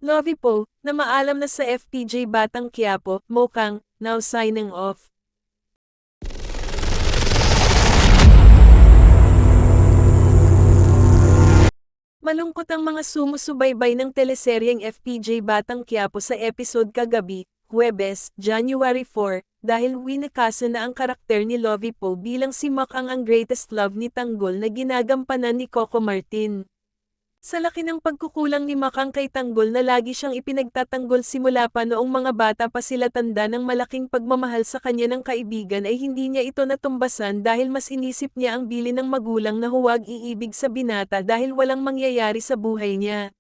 Lovie Poe, na maalam na sa FPJ Batang Quiapo, mukhang, now signing off. Malungkot ang mga sumusubaybay ng teleseryeng FPJ Batang Quiapo sa episode kagabi, Huwebes, January 4, dahil winakasan na ang karakter ni Lovie Poe bilang si Makang ang greatest love ni Tanggol na ginagampanan ni Coco Martin. Sa laki ng pagkukulang ni Makang kay Tanggol na lagi siyang ipinagtatanggol simula pa noong mga bata pa sila, tanda ng malaking pagmamahal sa kanya ng kaibigan, ay hindi niya ito natumbasan dahil mas inisip niya ang bilin ng magulang na huwag iibig sa binata dahil walang mangyayari sa buhay niya.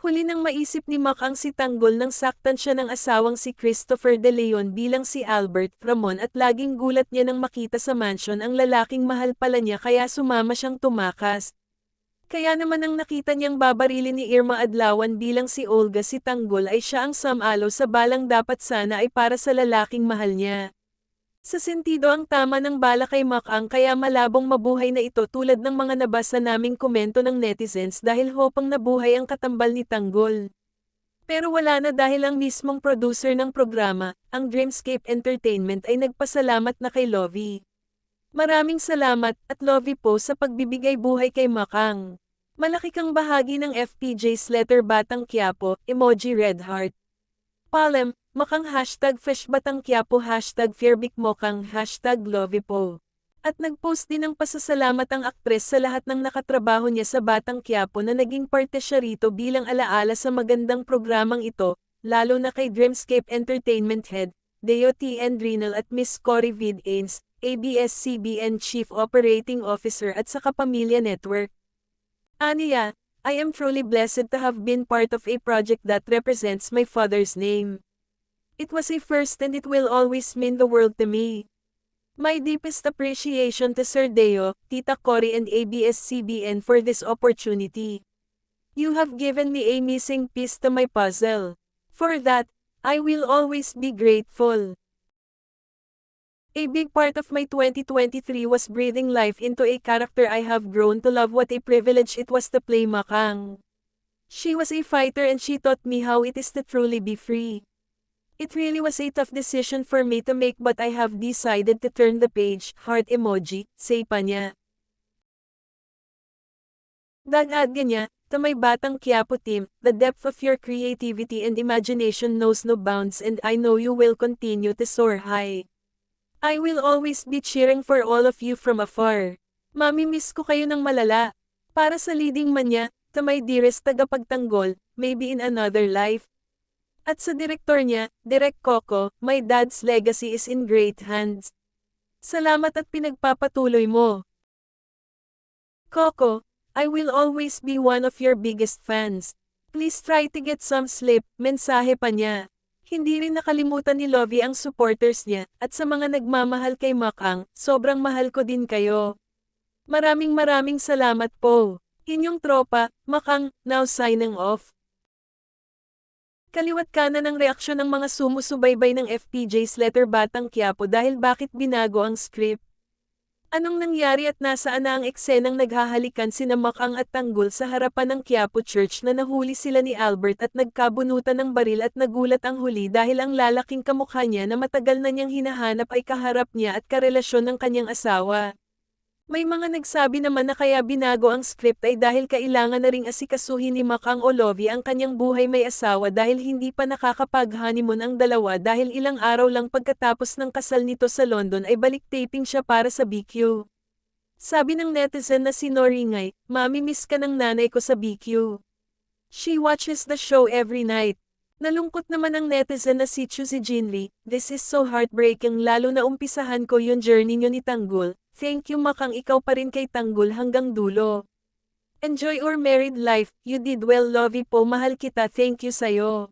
Huli nang maisip ni Makang si Tanggol nang saktan siya ng asawang si Christopher De Leon bilang si Albert Ramon, at laging gulat niya nang makita sa mansion ang lalaking mahal pala niya, kaya sumama siyang tumakas. Kaya naman nang nakita niyang babarilin ni Irma Adlawan bilang si Olga, si Tanggol ay siya ang sumalo sa balang dapat sana ay para sa lalaking mahal niya. Sa sentido ang tama ng bala kay Makang, kaya malabong mabuhay na ito tulad ng mga nabasa naming komento ng netizens dahil hopang nabuhay ang katambal ni Tanggol. Pero wala na dahil ang mismong producer ng programa, ang Dreamscape Entertainment, ay nagpasalamat na kay Lovie. Maraming salamat at Lovie Poe sa pagbibigay buhay kay Makang. Malaki kang bahagi ng FPJ's letter Batang Quiapo, emoji red heart. Palem, Makang #Fesh Batang Quiapo #Fairbikmokang #Lovie Poe. At nagpost din ng pasasalamat ang aktres sa lahat ng nakatrabaho niya sa Batang Quiapo na naging parte siya rito bilang alaala sa magandang programang ito, lalo na kay Dreamscape Entertainment Head, Deo T. Endrinal at Miss Cory Vid-Ains, ABS-CBN Chief Operating Officer at sa Kapamilya Network. Aniya, I am truly blessed to have been part of a project that represents my father's name. It was a first and it will always mean the world to me. My deepest appreciation to Sir Deo, Tita Cory and ABS-CBN for this opportunity. You have given me a missing piece to my puzzle. For that, I will always be grateful. A big part of my 2023 was breathing life into a character I have grown to love. What a privilege it was to play Makang. She was a fighter and she taught me how it is to truly be free. It really was a tough decision for me to make, but I have decided to turn the page, heart emoji, say pa niya. Dagdag niya, to my Batang Quiapo team, the depth of your creativity and imagination knows no bounds, and I know you will continue to soar high. I will always be cheering for all of you from afar. Mamimiss ko kayo ng malala. Para sa leading man niya, to my dearest tagapagtanggol, maybe in another life. At sa direktor niya, Direk Coco, my dad's legacy is in great hands. Salamat at pinagpapatuloy mo. Coco, I will always be one of your biggest fans. Please try to get some sleep, mensahe pa niya. Hindi rin nakalimutan ni Lovie ang supporters niya, at sa mga nagmamahal kay Makang, sobrang mahal ko din kayo. Maraming salamat po. Inyong tropa, Makang, now signing off. Kaliwat kanan ang reaksyon ng mga sumusubaybay ng FPJ's letter Batang Quiapo dahil bakit binago ang script. Anong nangyari at nasaan na ang eksenang naghahalikan sina Makang at Tanggol sa harapan ng Quiapo Church na nahuli sila ni Albert at nagkabunutan ng baril, at nagulat ang huli dahil ang lalaking kamukha niya na matagal na niyang hinahanap ay kaharap niya at karelasyon ng kanyang asawa. May mga nagsabi naman na kaya binago ang script ay dahil kailangan na ring asikasuhin ni Makang o Lovie ang kanyang buhay may asawa dahil hindi pa nakakapag-honeymoon ang dalawa dahil ilang araw lang pagkatapos ng kasal nito sa London ay balik taping siya para sa BQ. Sabi ng netizen na si Noringay, "Mami-miss ka ng nanay ko sa BQ. She watches the show every night." Nalungkot naman ang netizen na si Chu si Jinli, "This is so heartbreaking, lalo na umpisahan ko yung journey nyo ni Tanggol. Thank you Makang, ikaw pa rin kay Tanggol hanggang dulo. Enjoy your married life, you did well Lovie Poe, mahal kita, thank you sayo."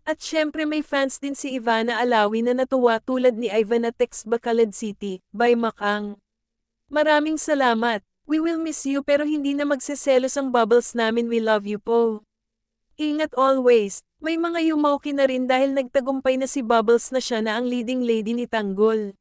At syempre may fans din si Ivana Alawi na natuwa tulad ni Ivana Tex Bacolod City, by Makang. Maraming salamat. We will miss you pero hindi na magseselos ang bubbles namin, we love you Poe. Ingat always. May mga yumauki na rin dahil nagtagumpay na si Bubbles na siya na ang leading lady ni Tanggol.